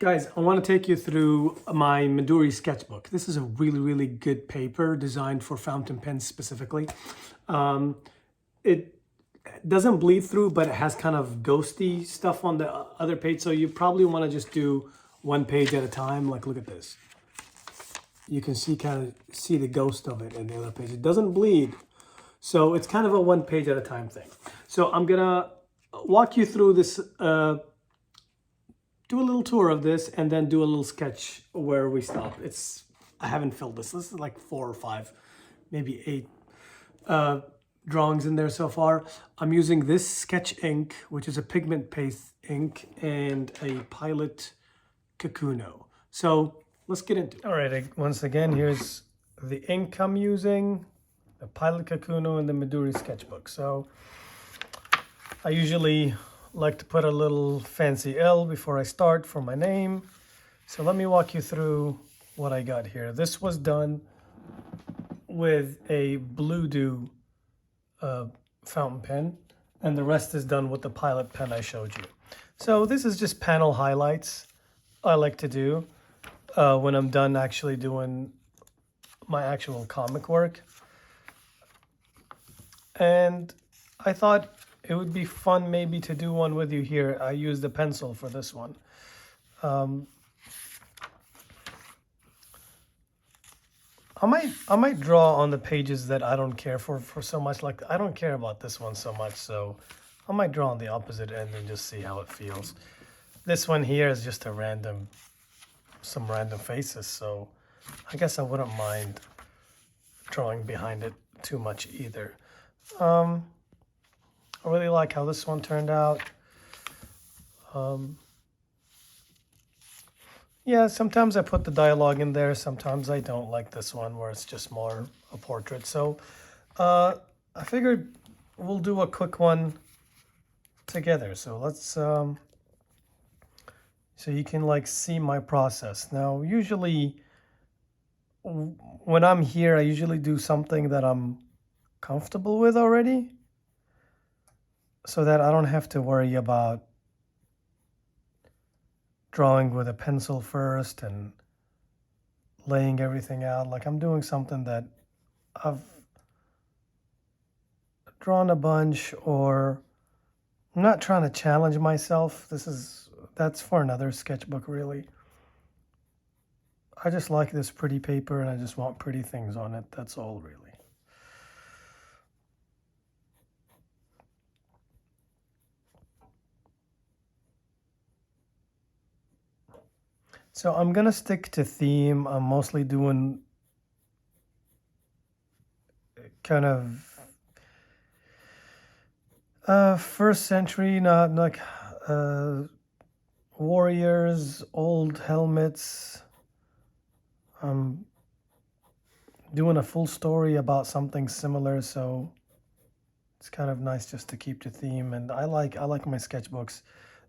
Guys, I want to take you through my Midori sketchbook. This is a really, really good paper designed for fountain pens specifically. It doesn't bleed through, but it has kind of ghosty stuff on the other page. So you probably want to just do one page at a time. Like, look at this. You can kind of see the ghost of it in the other page. It doesn't bleed. So it's kind of a one page at a time thing. So I'm going to walk you through this, do a little tour of this, and then do a little sketch where we stop. I haven't filled this. This is like 4 or 5, maybe 8 drawings in there so far. I'm using this sketch ink, which is a pigment paste ink, and a Pilot Kakuno. So let's get into it. All right, once again, here's the ink I'm using, the Pilot Kakuno and the Midori sketchbook. So I usually like to put a little fancy L before I start for my name. So let me walk you through what I got here. This was done with a Blue Dew fountain pen, and the rest is done with the Pilot pen I showed you. So this is just panel highlights I like to do when I'm done actually doing my actual comic work. And I thought it would be fun maybe to do one with you here. I used a pencil for this one. I might draw on the pages that I don't care for so much. Like, I don't care about this one so much, so I might draw on the opposite end and just see how it feels. This one here is just some random faces, so I guess I wouldn't mind drawing behind it too much either. I really like how this one turned out. Yeah, sometimes I put the dialogue in there. Sometimes I don't, like this one where it's just more a portrait. So I figured we'll do a quick one together. So let's, so you can like see my process. Now, usually when I'm here, I usually do something that I'm comfortable with already, so that I don't have to worry about drawing with a pencil first and laying everything out. Like, I'm doing something that I've drawn a bunch, or I'm not trying to challenge myself. That's for another sketchbook, really. I just like this pretty paper and I just want pretty things on it. That's all, really. So I'm gonna stick to theme. I'm mostly doing kind of first century, not like warriors, old helmets. I'm doing a full story about something similar, so it's kind of nice just to keep the theme. And I like my sketchbooks,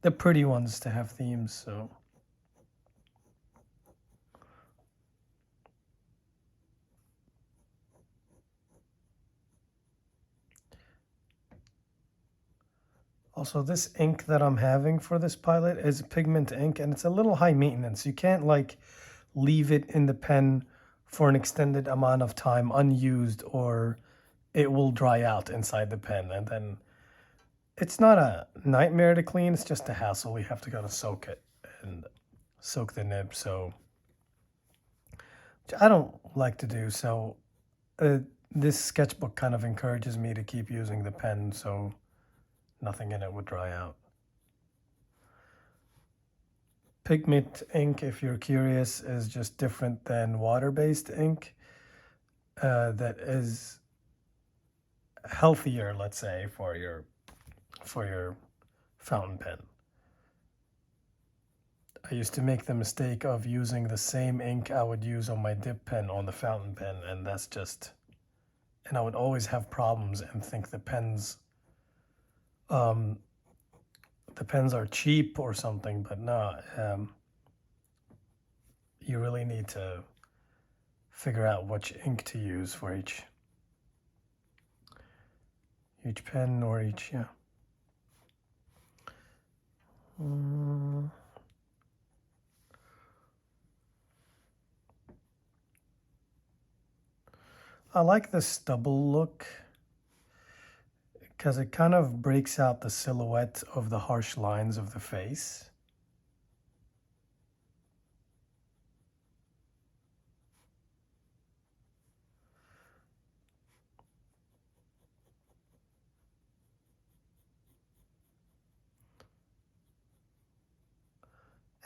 the pretty ones, to have themes. So also, this ink that I'm having for this Pilot is pigment ink, and it's a little high maintenance. You can't like leave it in the pen for an extended amount of time unused, or it will dry out inside the pen. And then it's not a nightmare to clean, it's just a hassle. You have to go to soak it and soak the nib, so which I don't like to do. So this sketchbook kind of encourages me to keep using the pen, so nothing in it would dry out. Pigment ink, if you're curious, is just different than water-based ink. That is healthier, let's say, for your fountain pen. I used to make the mistake of using the same ink I would use on my dip pen on the fountain pen, and and I would always have problems and think the pens are cheap or something, but no, you really need to figure out which ink to use for each pen or each, yeah. I like the stubble look because it kind of breaks out the silhouette of the harsh lines of the face.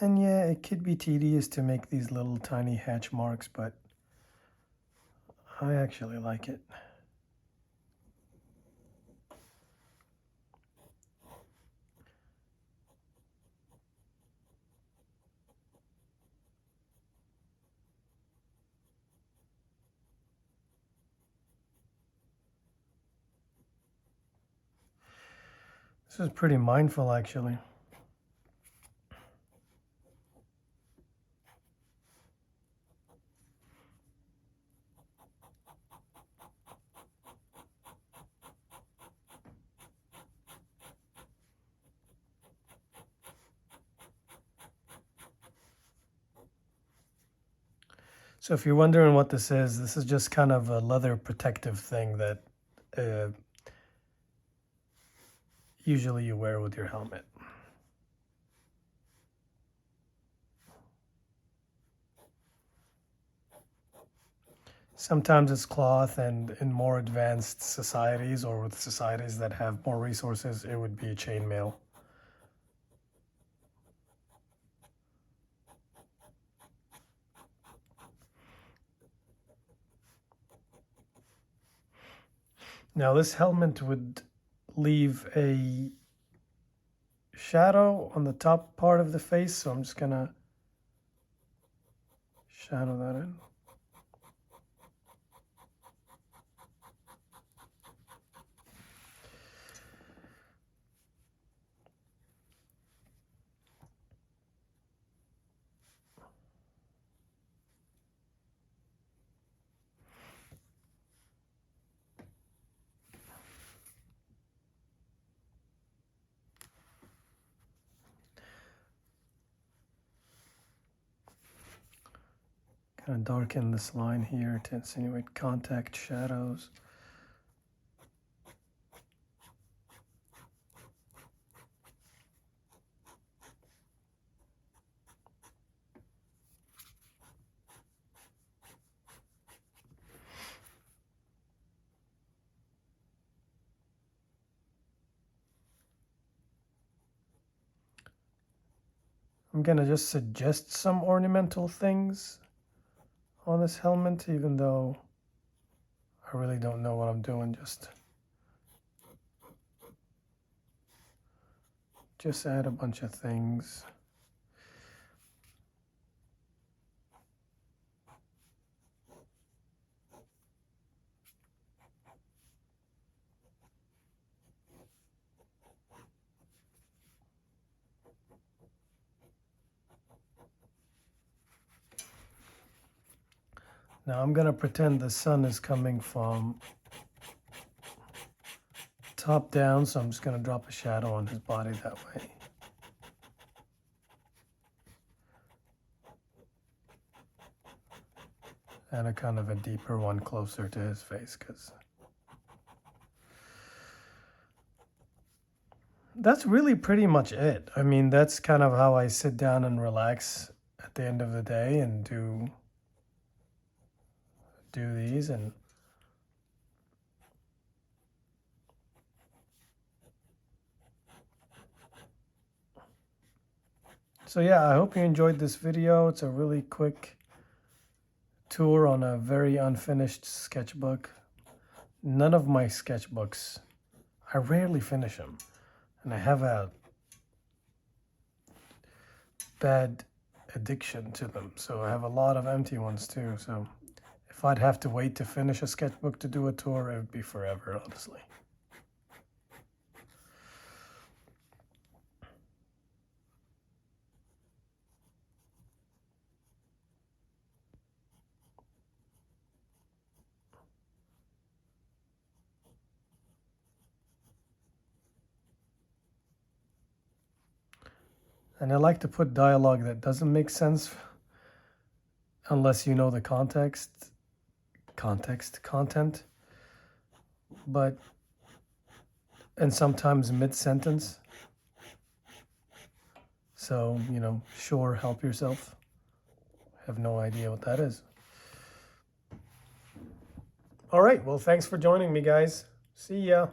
And yeah, it could be tedious to make these little tiny hatch marks, but I actually like it. This is pretty mindful, actually. So if you're wondering what this is just kind of a leather protective thing that usually you wear with your helmet. Sometimes it's cloth, and in more advanced societies or with societies that have more resources, it would be chainmail. Now this helmet would leave a shadow on the top part of the face, so I'm just gonna shadow that in. Kind of darken this line here to insinuate contact shadows. I'm gonna just suggest some ornamental things on this helmet, even though I really don't know what I'm doing. Just add a bunch of things. Now I'm gonna pretend the sun is coming from top down, so I'm just gonna drop a shadow on his body that way. And a kind of a deeper one closer to his face, because that's really pretty much it. I mean, that's kind of how I sit down and relax at the end of the day and do these. And so yeah, I hope you enjoyed this video. It's a really quick tour on a very unfinished sketchbook. None of my sketchbooks, I rarely finish them, and I have a bad addiction to them, so I have a lot of empty ones too. So if I'd have to wait to finish a sketchbook to do a tour, it would be forever, honestly. And I like to put dialogue that doesn't make sense unless you know the context, content, and sometimes mid-sentence. So, you know, sure, help yourself. Have no idea what that is. All right, well, thanks for joining me, guys. See ya.